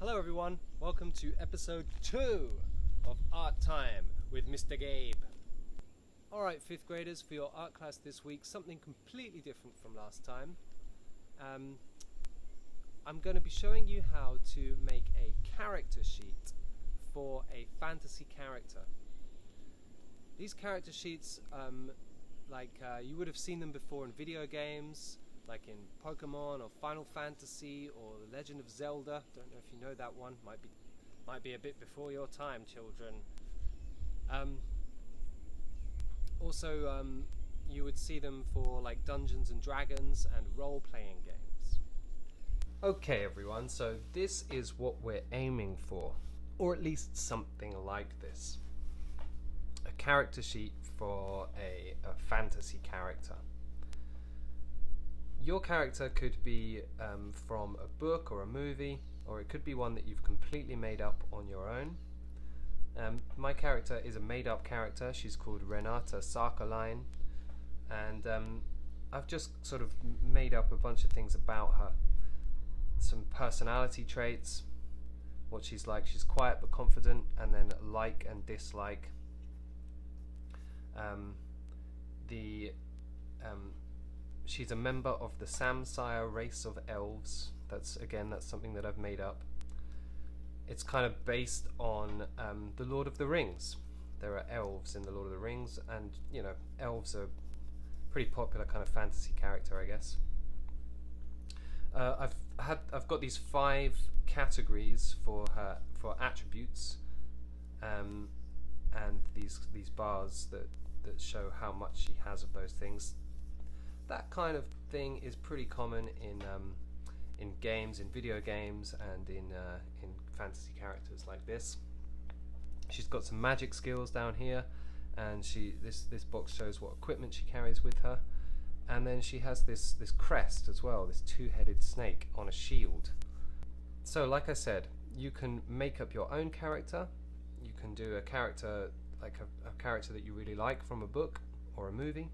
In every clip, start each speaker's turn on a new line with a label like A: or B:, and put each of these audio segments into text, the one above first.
A: Hello everyone, welcome to episode 2 of Art Time with Mr. Gabe. Alright, 5th graders, for your art class this week, something completely different from last time. I'm going to be showing you how to make a character sheet for a fantasy character. These character sheets, you would have seen them before in video games, like in Pokemon or Final Fantasy or The Legend of Zelda. Don't know if you know that one. Might be a bit before your time, children. Also, you would see them for like Dungeons and Dragons and role-playing games. Okay, everyone. So this is what we're aiming for, or at least something like this: a character sheet for a fantasy character. Your character could be from a book or a movie, or it could be one that you've completely made up on your own. My character is a made-up character. She's called Renata Sarkalain, and I've just sort of made up a bunch of things about her. Some personality traits, what she's like. She's quiet but confident, and then like and dislike. She's a member of the Samsire race of elves. That's something that I've made up. It's kind of based on the Lord of the Rings. There are elves in the Lord of the Rings, and elves are a pretty popular kind of fantasy character, I guess. I've got these 5 categories for attributes, and these bars that show how much she has of those things. That kind of thing is pretty common in games, in video games, and in fantasy characters like this. She's got some magic skills down here, and this box shows what equipment she carries with her. And then she has this crest as well, this 2-headed snake on a shield. So, like I said, you can make up your own character. You can do a character like a character that you really like from a book or a movie.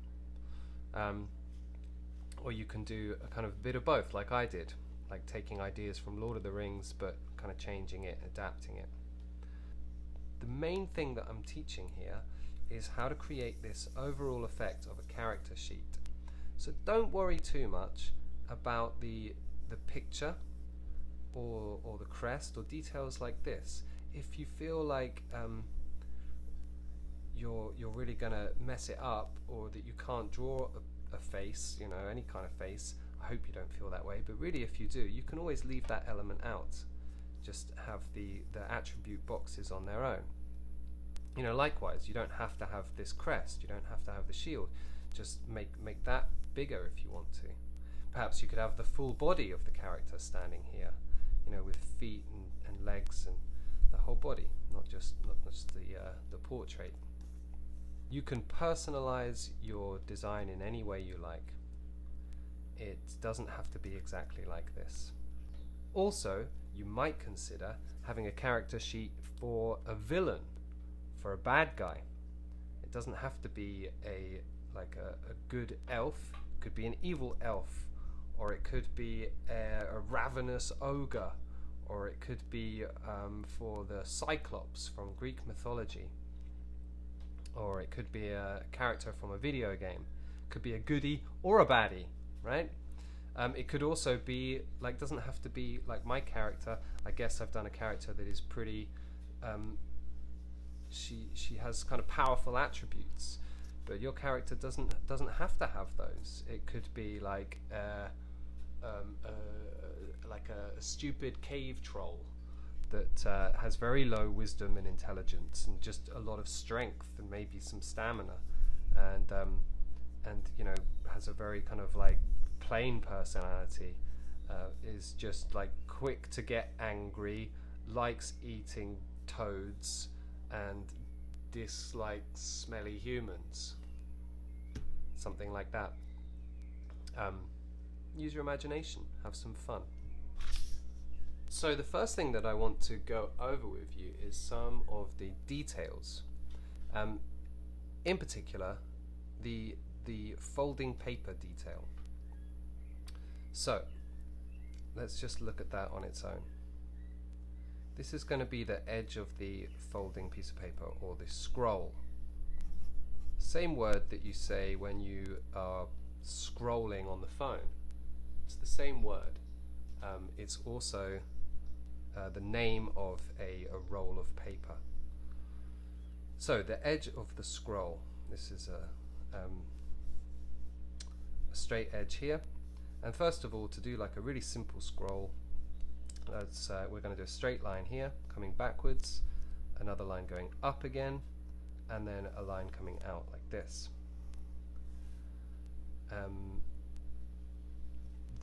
A: Or you can do a kind of bit of both, like I did, like taking ideas from Lord of the Rings but kind of changing it, adapting it. The main thing that I'm teaching here is how to create this overall effect of a character sheet. So don't worry too much about the picture or the crest or details like this. If you feel like you're really gonna mess it up, or that you can't draw a face, any kind of face, I hope you don't feel that way, but really if you do, you can always leave that element out. Just have the attribute boxes on their own. Likewise, you don't have to have this crest, you don't have to have the shield. Just make that bigger if you want to. Perhaps you could have the full body of the character standing here, with feet and legs and the whole body, not just the portrait. You can personalize your design in any way you like. It doesn't have to be exactly like this. Also, you might consider having a character sheet for a villain, for a bad guy. It doesn't have to be a good elf. It could be an evil elf, or it could be a ravenous ogre, or it could be for the Cyclops from Greek mythology. Or it could be a character from a video game. It could be a goodie or a baddie, right? It could also be, doesn't have to be like my character. I guess I've done a character that is pretty, she has kind of powerful attributes, but your character doesn't have to have those. It could be like a stupid cave troll that has very low wisdom and intelligence and just a lot of strength and maybe some stamina, and has a very kind of like plain personality, is just like quick to get angry, likes eating toads, and dislikes smelly humans. Something like that. Use your imagination, have some fun. So the first thing that I want to go over with you is some of the details. In particular, the folding paper detail. So let's just look at that on its own. This is going to be the edge of the folding piece of paper, or the scroll. Same word that you say when you are scrolling on the phone. It's the same word. It's also the name of a roll of paper. So the edge of the scroll. This is a straight edge here. And first of all, to do like a really simple scroll, we're going to do a straight line here, coming backwards, another line going up again, and then a line coming out like this.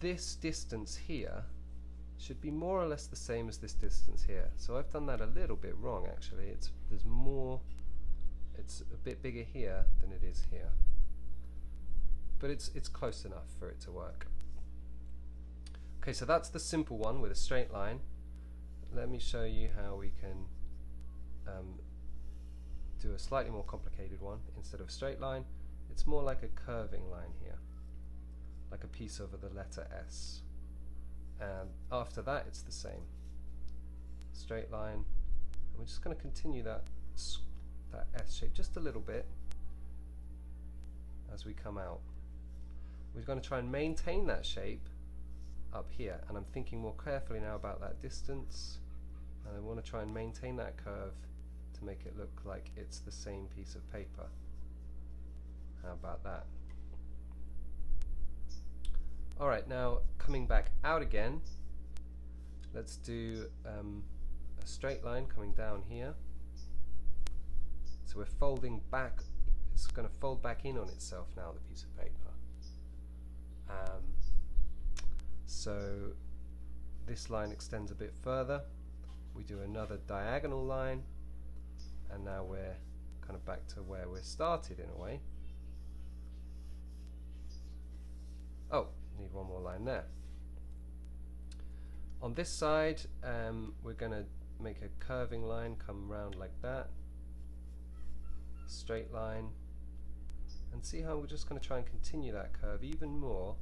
A: This distance here should be more or less the same as this distance here. So I've done that a little bit wrong actually. It's a bit bigger here than it is here. But it's close enough for it to work. Okay, so that's the simple one with a straight line. Let me show you how we can do a slightly more complicated one. Instead of a straight line, it's more like a curving line here, like a piece over the letter S. And after that, it's the same. Straight line. And we're just going to continue that S shape just a little bit as we come out. We're going to try and maintain that shape up here, and I'm thinking more carefully now about that distance, and I want to try and maintain that curve to make it look like it's the same piece of paper. How about that? Alright, now coming back out again, let's do a straight line coming down here. So we're folding back, it's going to fold back in on itself now, the piece of paper. So this line extends a bit further, we do another diagonal line, and now we're kind of back to where we started in a way. Oh, need one more line there. On this side, we're going to make a curving line, come round like that, straight line, and see how we're just going to try and continue that curve even more.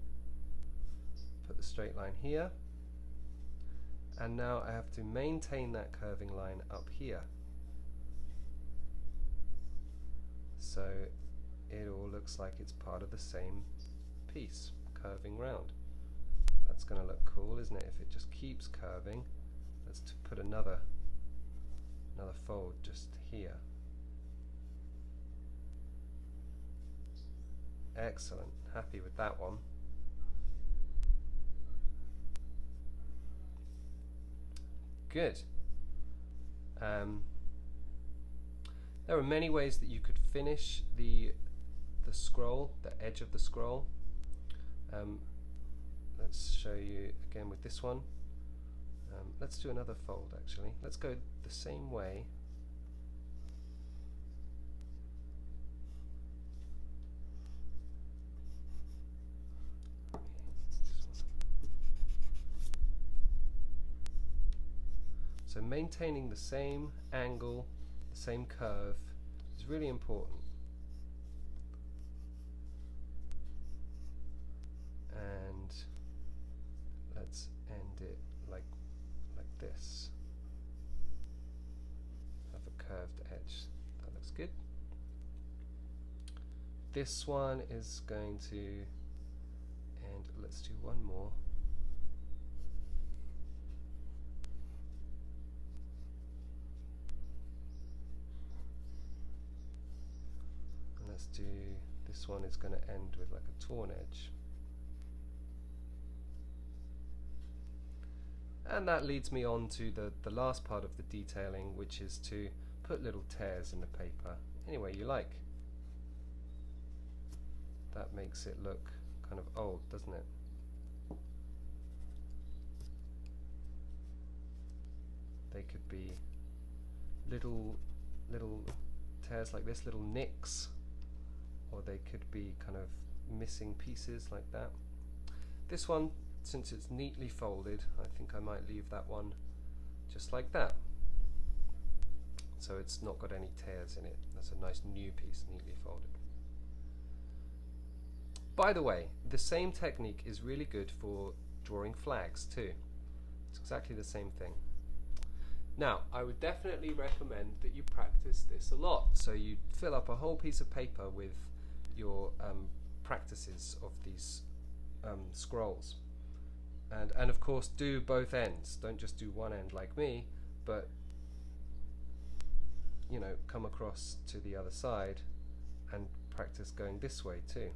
A: Put the straight line here, and now I have to maintain that curving line up here, so it all looks like it's part of the same piece, curving round. That's going to look cool, isn't it, if it just keeps curving. Let's put another fold just here. Excellent, happy with that one. Good. There are many ways that you could finish the scroll, the edge of the scroll. Let's show you again with this one. Let's do another fold actually. Let's go the same way. So maintaining the same angle, the same curve is really important. And let's end it like this. Have a curved edge. That looks good. This one is going to end, let's do one more. Let's do, this one is going to end with like a torn edge. And that leads me on to the last part of the detailing, which is to put little tears in the paper any way you like. That makes it look kind of old, doesn't it? They could be little tears like this, little nicks, or they could be kind of missing pieces like that. This one, since it's neatly folded, I think I might leave that one just like that. So it's not got any tears in it. That's a nice new piece, neatly folded. By the way, the same technique is really good for drawing flags too. It's exactly the same thing. Now, I would definitely recommend that you practice this a lot. So you fill up a whole piece of paper with your practices of these scrolls. And of course, do both ends. Don't just do one end like me, but come across to the other side and practice going this way too.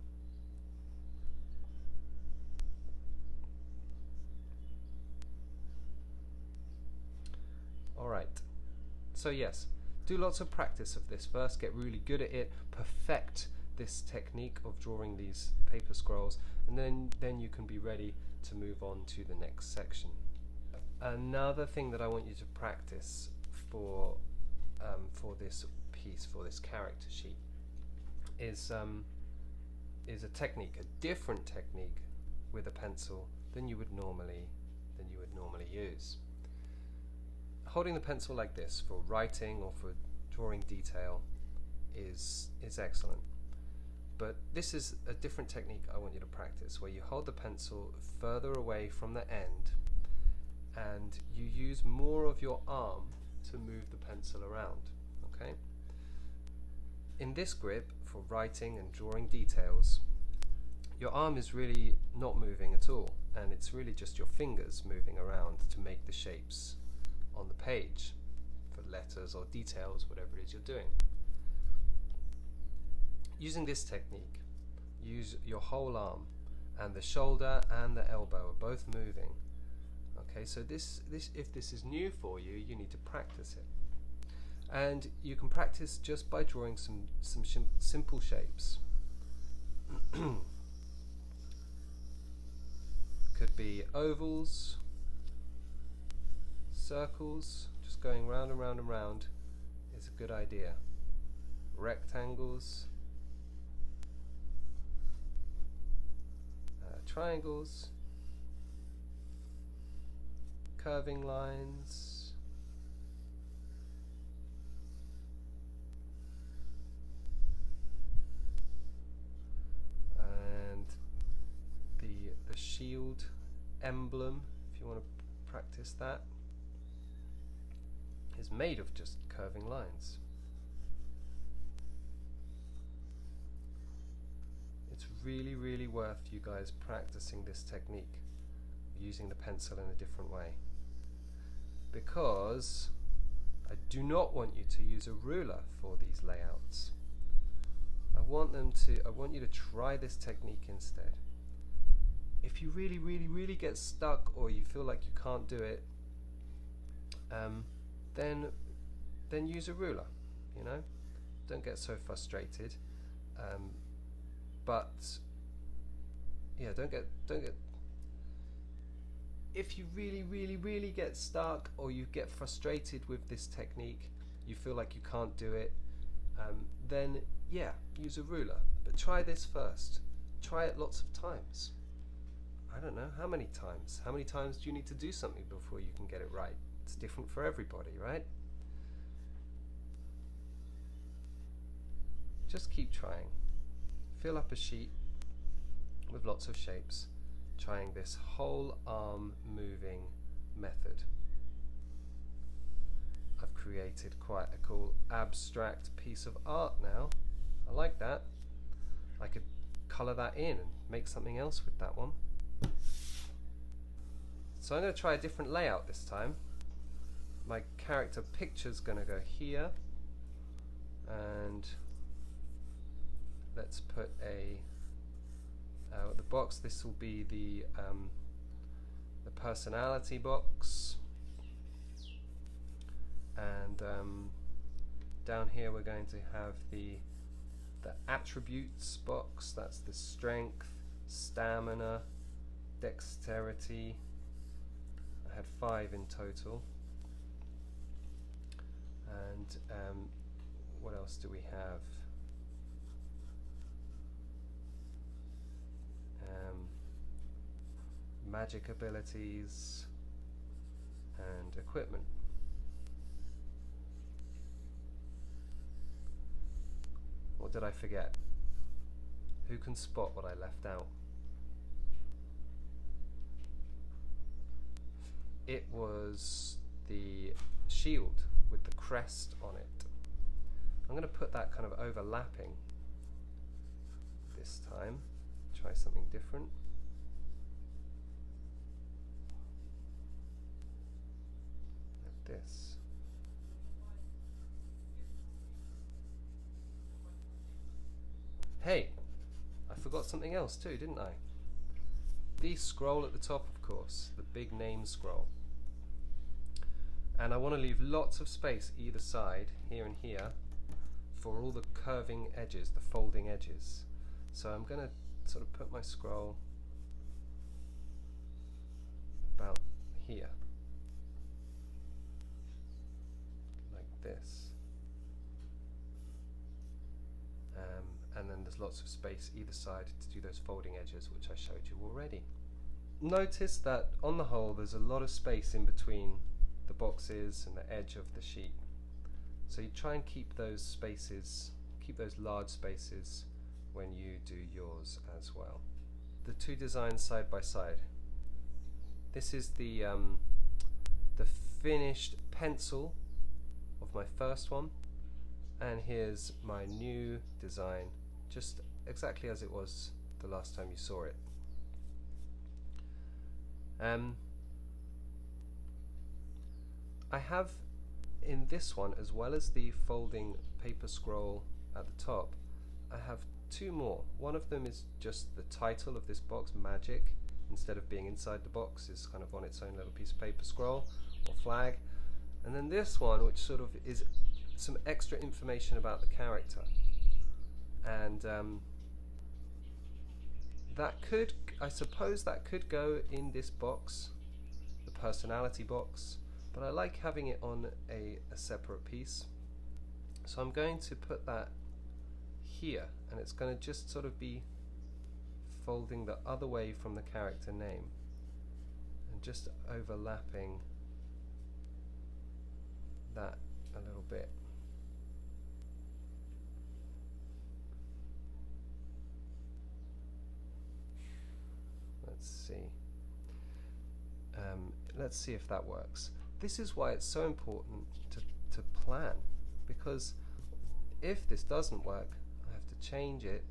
A: Alright, so yes, do lots of practice of this first, get really good at it, perfect this technique of drawing these paper scrolls, and then you can be ready to move on to the next section. Another thing that I want you to practice for this piece, for this character sheet, is a technique, a different technique with a pencil than you would normally use. Holding the pencil like this for writing or for drawing detail is excellent. But this is a different technique I want you to practice, where you hold the pencil further away from the end and you use more of your arm to move the pencil around. Okay? In this grip, for writing and drawing details, your arm is really not moving at all, and it's really just your fingers moving around to make the shapes on the page for letters or details, whatever it is you're doing. Using this technique, use your whole arm, and the shoulder and the elbow are both moving. Okay, so this if this is new for you, you need to practice it. And you can practice just by drawing some simple shapes. Could be ovals, circles, just going round and round and round is a good idea. Rectangles, triangles, curving lines, and the shield emblem, if you want to practice that, is made of just curving lines. It's really, really worth you guys practicing this technique, using the pencil in a different way, because I do not want you to use a ruler for these layouts. I want you to try this technique instead. If you really, really, really get stuck, or you feel like you can't do it, then use a ruler. Don't get so frustrated. But yeah, don't get. If you really, really, really get stuck, or you get frustrated with this technique, you feel like you can't do it, then yeah, use a ruler. But try this first. Try it lots of times. I don't know how many times. How many times do you need to do something before you can get it right? It's different for everybody, right? Just keep trying. Fill up a sheet with lots of shapes, trying this whole arm moving method. I've created quite a cool abstract piece of art now. I like that. I could colour that in and make something else with that one. So I'm going to try a different layout this time. My character picture's going to go here, and let's put the box. This will be the personality box, and down here we're going to have the attributes box. That's the strength, stamina, dexterity. I had 5 in total. And what else do we have? Magic abilities and equipment. What did I forget? Who can spot what I left out? It was the shield with the crest on it. I'm going to put that kind of overlapping this time. Try something different. Like this. Hey, I forgot something else too, didn't I? The scroll at the top, of course, the big name scroll. And I want to leave lots of space either side, here and here, for all the curving edges, the folding edges. So I'm going to sort of put my scroll about here, like this. And then there's lots of space either side to do those folding edges, which I showed you already. Notice that on the whole there's a lot of space in between the boxes and the edge of the sheet. So you try and keep those spaces, keep those large spaces when you do yours as well. The two designs side by side. This is the finished pencil of my first one, and here's my new design, just exactly as it was the last time you saw it. I have in this one, as well as the folding paper scroll at the top, I have two more. One of them is just the title of this box, Magic, instead of being inside the box, is kind of on its own little piece of paper scroll or flag. And then this one, which sort of is some extra information about the character. And that could, I suppose that could go in this box, the personality box, but I like having it on a separate piece. So I'm going to put that here, and it's going to just sort of be folding the other way from the character name and just overlapping that a little bit. Let's see. Let's see if that works. This is why it's so important to plan, because if this doesn't work, I have to change it,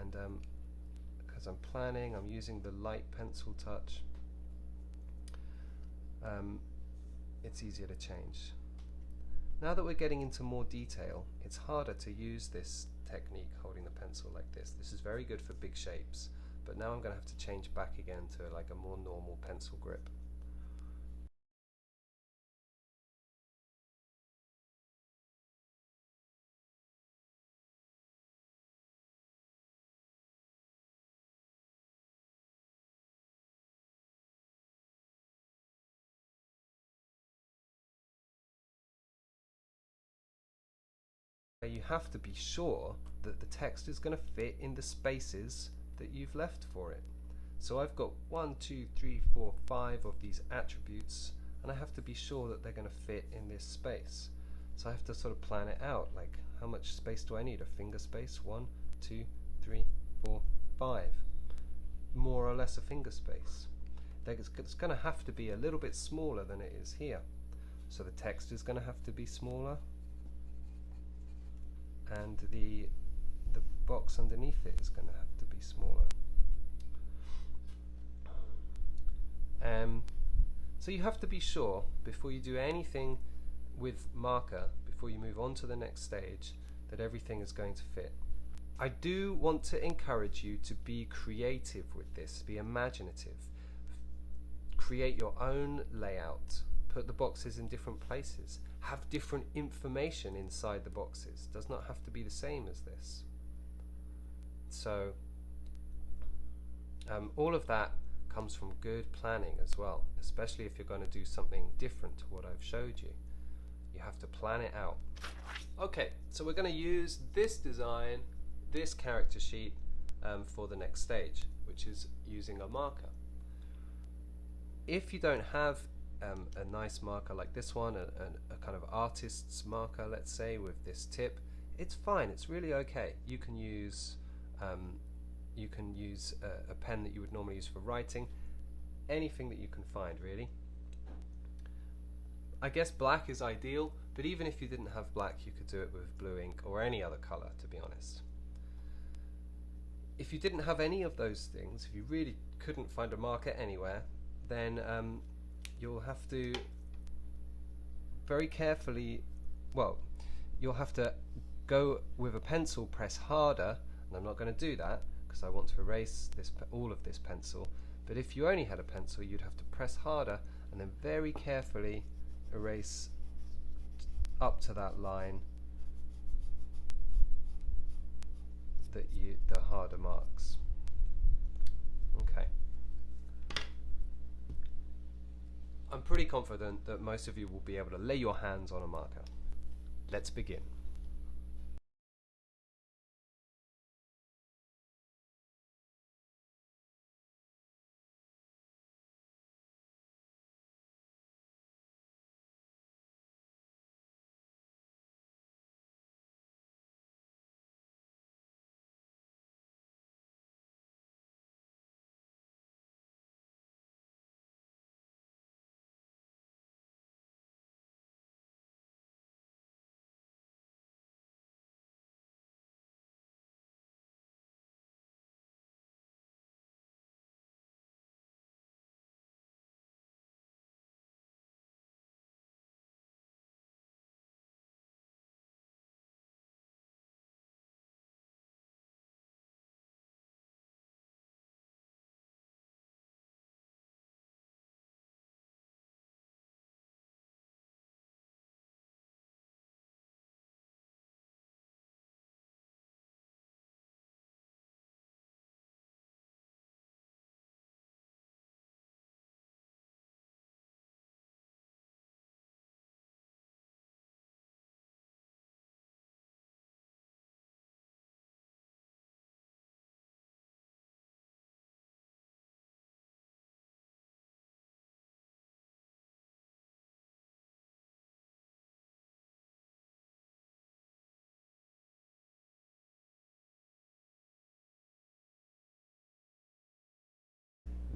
A: and because I'm planning, I'm using the light pencil touch, it's easier to change. Now that we're getting into more detail, it's harder to use this technique, holding the pencil like this. This is very good for big shapes, but now I'm going to have to change back again to like a more normal pencil grip. You have to be sure that the text is going to fit in the spaces that you've left for it. So I've got 1, 2, 3, 4, 5 of these attributes, and I have to be sure that they're going to fit in this space. So I have to sort of plan it out, like how much space do I need? A finger space? 1, 2, 3, 4, 5. More or less a finger space. It's going to have to be a little bit smaller than it is here. So the text is going to have to be smaller, and the box underneath it is going to have to be smaller. So you have to be sure before you do anything with marker, before you move on to the next stage, that everything is going to fit. I do want to encourage you to be creative with this, be imaginative. Create your own layout, put the boxes in different places, have different information inside the boxes. Does not have to be the same as this. So all of that comes from good planning as well, especially if you're going to do something different to what I've showed you. You have to plan it out. Okay, so we're going to use this design, this character sheet, for the next stage, which is using a marker. If you don't have a nice marker like this one, a kind of artist's marker, let's say, with this tip, it's fine, it's really okay. You can use a pen that you would normally use for writing. anything that you can find, really. I guess black is ideal, but even if you didn't have black, you could do it with blue ink or any other color, to be honest. If you didn't have any of those things, if you really couldn't find a marker anywhere, then you'll have to very carefully, well, you'll have to go with a pencil, press harder, and I'm not going to do that because I want to erase all of this pencil, but if you only had a pencil, you'd have to press harder and then very carefully erase up to that line the harder marks. Okay. I'm pretty confident that most of you will be able to lay your hands on a marker. Let's begin.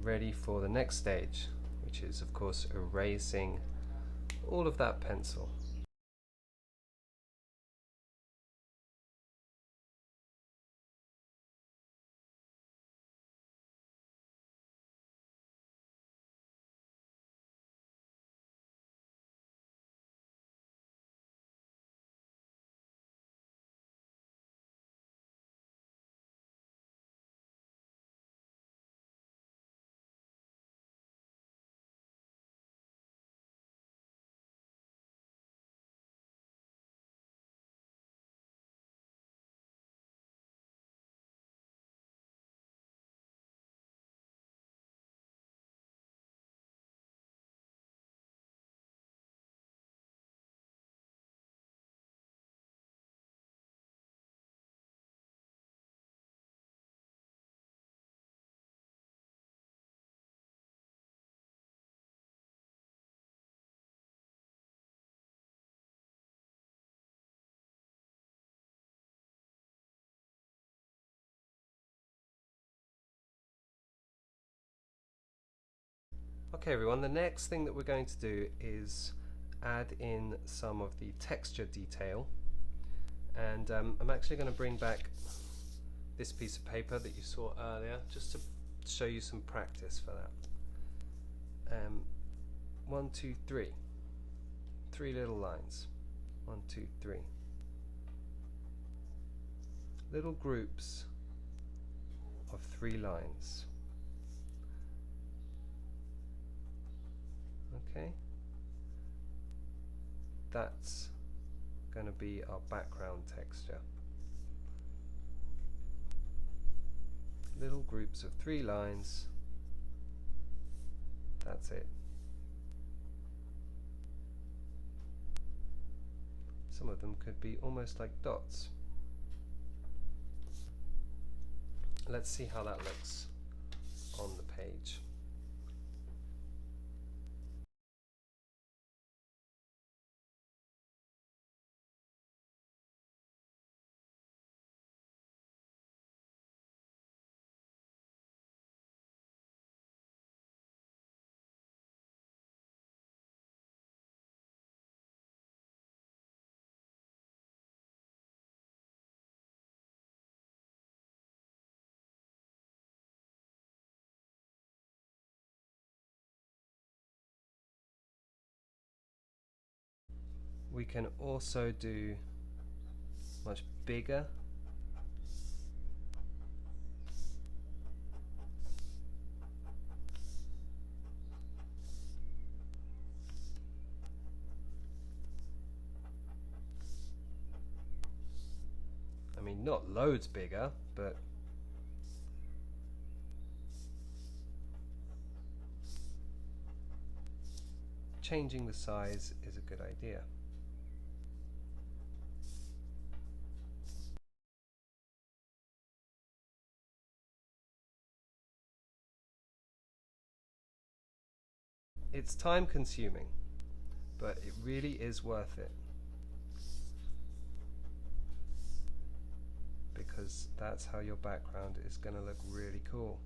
A: Ready for the next stage, which is of course erasing all of that pencil. Okay everyone, the next thing that we're going to do is add in some of the texture detail, and I'm actually going to bring back this piece of paper that you saw earlier just to show you some practice for that. 1, 2, 3. 3 little lines. 1, 2, 3. Little groups of 3 lines. Okay, that's going to be our background texture. Little groups of 3 lines, that's it. Some of them could be almost like dots. Let's see how that looks on the page. we can also do much bigger. I mean, not loads bigger, but changing the size is a good idea. It's time consuming, but it really is worth it, because that's how your background is going to look really cool.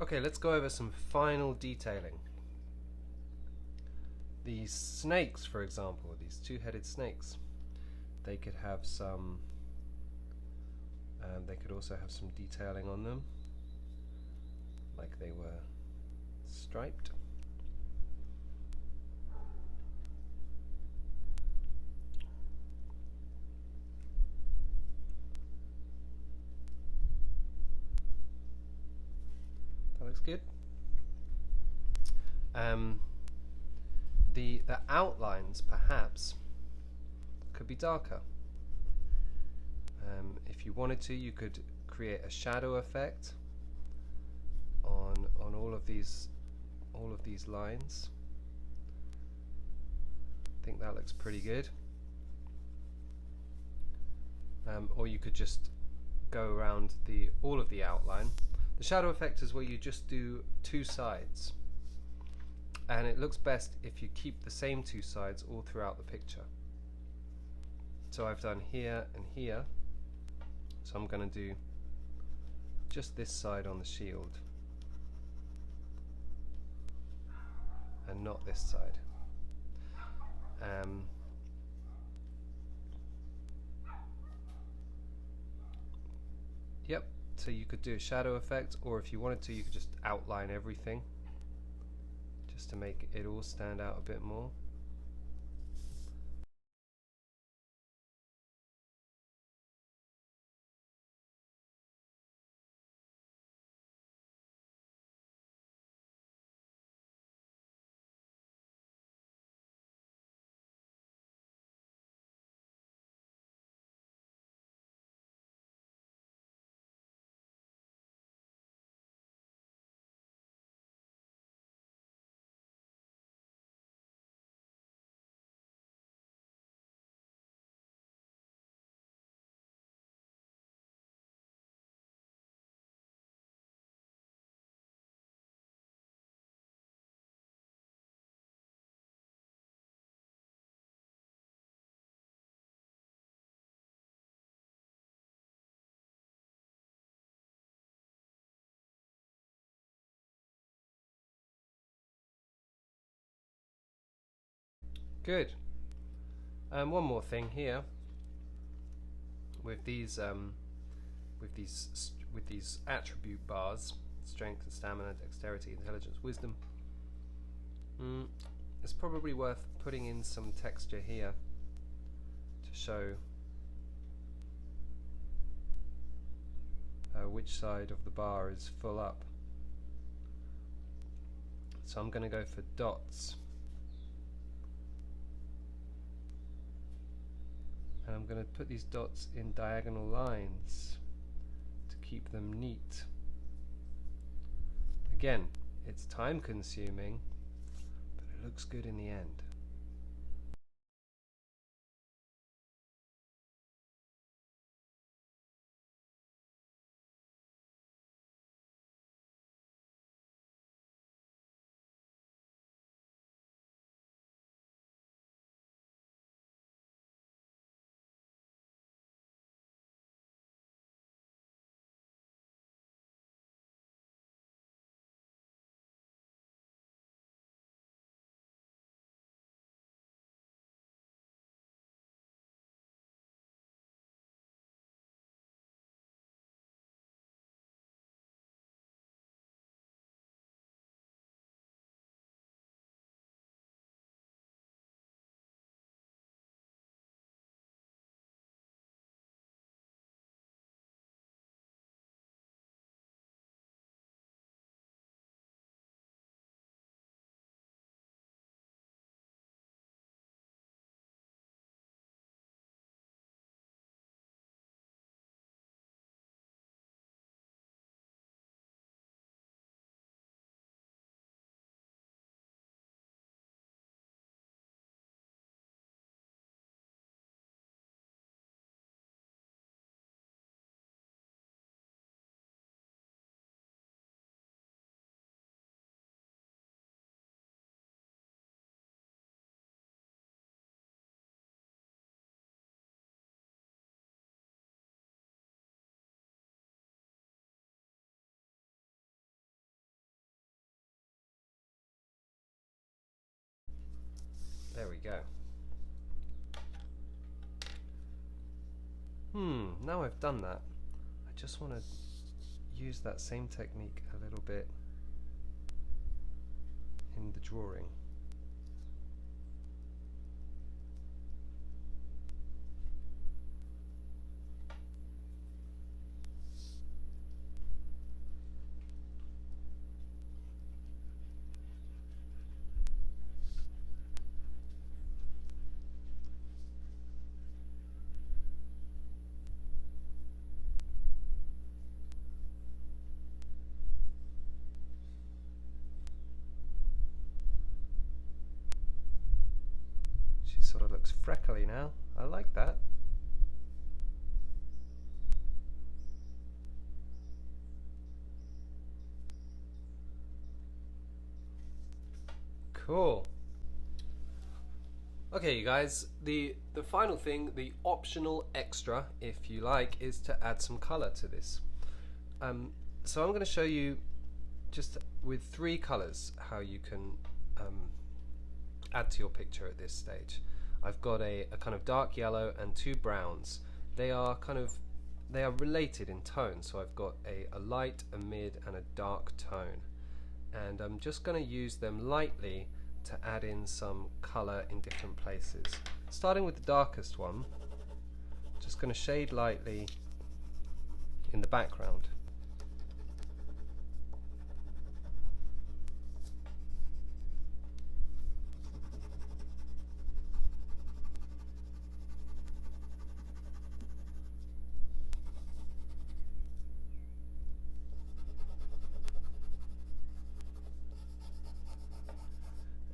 A: Okay, let's go over some final detailing. These snakes, for example, these two-headed snakes, they could have some, they could also have some detailing on them, like they were striped. That looks good. The outlines perhaps could be darker. If you wanted to, you could create a shadow effect on all of these lines. I think that looks pretty good. Or you could just go around all of the outline. The shadow effect is where you just do two sides, and it looks best if you keep the same two sides all throughout the picture. So I've done here and here, so I'm going to do just this side on the shield and not this side. Yep, So you could do a shadow effect, or if you wanted to, you could just outline everything just to make it all stand out a bit more. Good. One more thing here with these attribute bars: strength and stamina, dexterity, intelligence, wisdom. It's probably worth putting in some texture here to show which side of the bar is full up. So I'm going to go for dots, and I'm going to put these dots in diagonal lines to keep them neat. Again, it's time consuming, but it looks good in the end. There we go. Now I've done that, I just want to use that same technique a little bit in the drawing. Sort of looks freckly now. I like that. Cool. Okay, you guys, the final thing, the optional extra, if you like, is to add some color to this. So I'm going to show you just with 3 colors how you can add to your picture at this stage. I've got a kind of dark yellow and 2 browns. They are kind of they are related in tone. So I've got a light, a mid, and a dark tone, and I'm just going to use them lightly to add in some color in different places. Starting with the darkest one, just going to shade lightly in the background.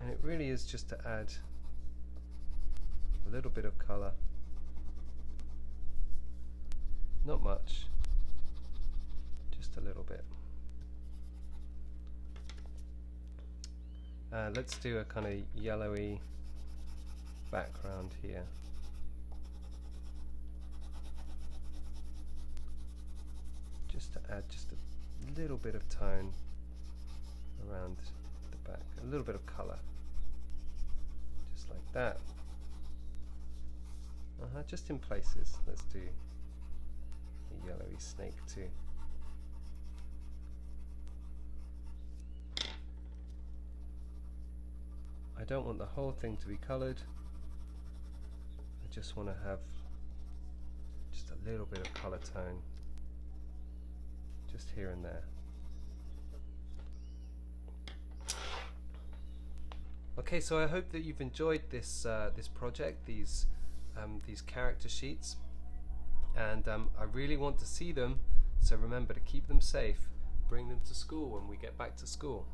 A: And it really is just to add a little bit of color. Not much, just a little bit. Let's do a kind of yellowy background here. Just to add just a little bit of tone around the back, a little bit of color. Just like that. Just in places. Let's do a yellowy snake too. I don't want the whole thing to be coloured. I just want to have just a little bit of colour tone, just here and there. Okay, so I hope that you've enjoyed this this project, these character sheets, and I really want to see them. So remember to keep them safe. Bring them to school when we get back to school.